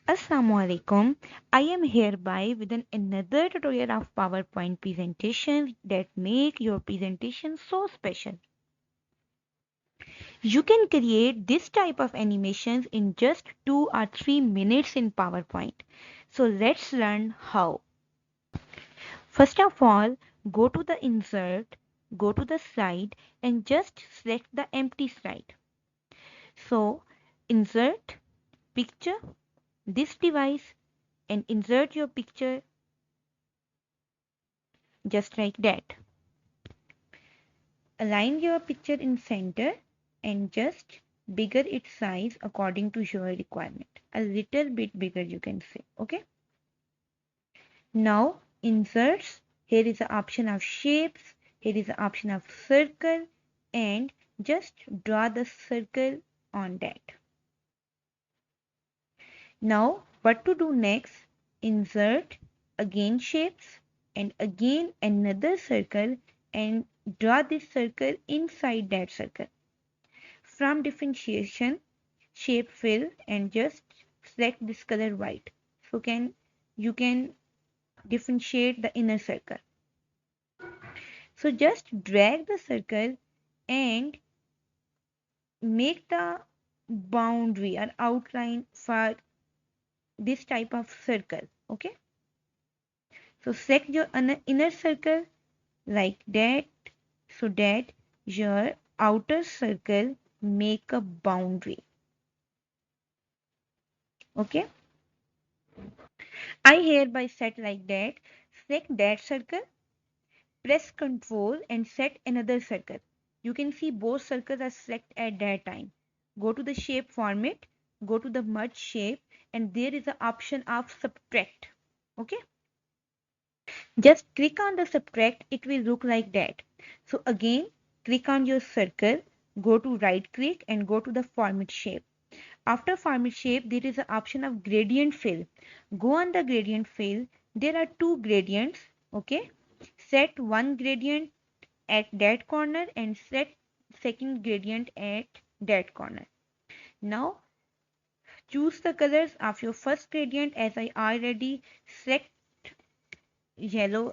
Assalamualaikum. I am hereby with another tutorial of PowerPoint presentations that make your presentation so special. You can create this type of animations in just 2 or 3 minutes in PowerPoint. So let's learn how. First of all, go to the insert, go to the slide and just select the empty slide. So insert picture, this device and insert your picture just like that. Align your picture in center and just bigger its size according to your requirement. A little bit bigger you can say. Okay. Now inserts. Here is the option of shapes. Here is the option of circle and just draw the circle on that. Now what to do next? Insert again shapes and again another circle and draw this circle inside that circle. From differentiation, shape fill and just select this color white. So you can differentiate the inner circle. So just drag the circle and make the boundary or outline for this type of circle. Okay. So select your inner circle like that so that your outer circle make a boundary. Okay. I hereby set like that. Select that circle, press Ctrl and set another circle. You can see both circles are selected at that time. Go to the shape format, go to the merge shape and there is an option of subtract. Okay. Just click on the subtract, it will look like that. So again, click on your circle, go to right click and go to the format shape. After format shape, there is an option of gradient fill. Go on the gradient fill. There are two gradients. Okay. Set one gradient at that corner and set second gradient at that corner. Now choose the colors of your first gradient as I already select yellow,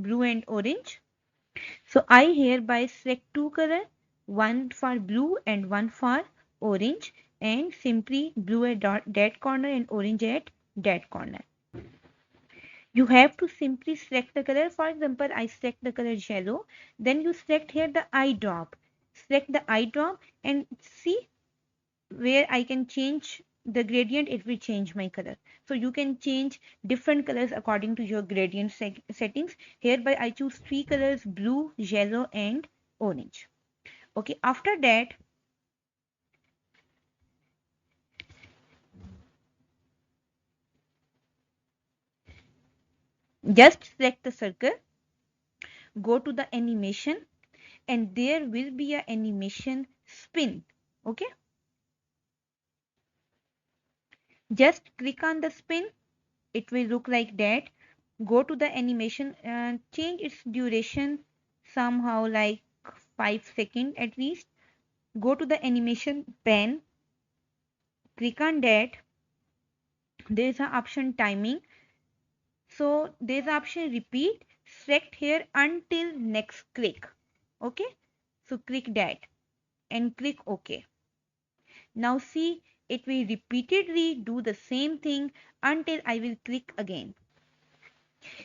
blue and orange. So I hereby select two colors, one for blue and one for orange and simply blue at that corner and orange at that corner. You have to simply select the color. For example, I select the color yellow. Then you select here the eye drop. Select the eye drop and see where I can change the gradient. It will change my color. So you can change different colors according to your gradient settings. Hereby I choose three colors: blue, yellow and orange. Okay, after that just select the circle, go to the animation and there will be a animation spin. Okay, just click on the spin, it will look like that. Go to the animation and change its duration somehow like 5 seconds at least. Go to the animation pen, click on that. There is an option timing, so there is an option repeat. Select here until next click. Okay, so click that and click OK. Now see, it will repeatedly do the same thing until I will click again.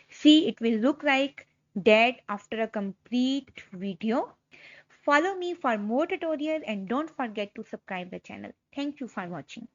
See, it will look like that after a complete video. Follow me for more tutorial and don't forget to subscribe the channel. Thank you for watching.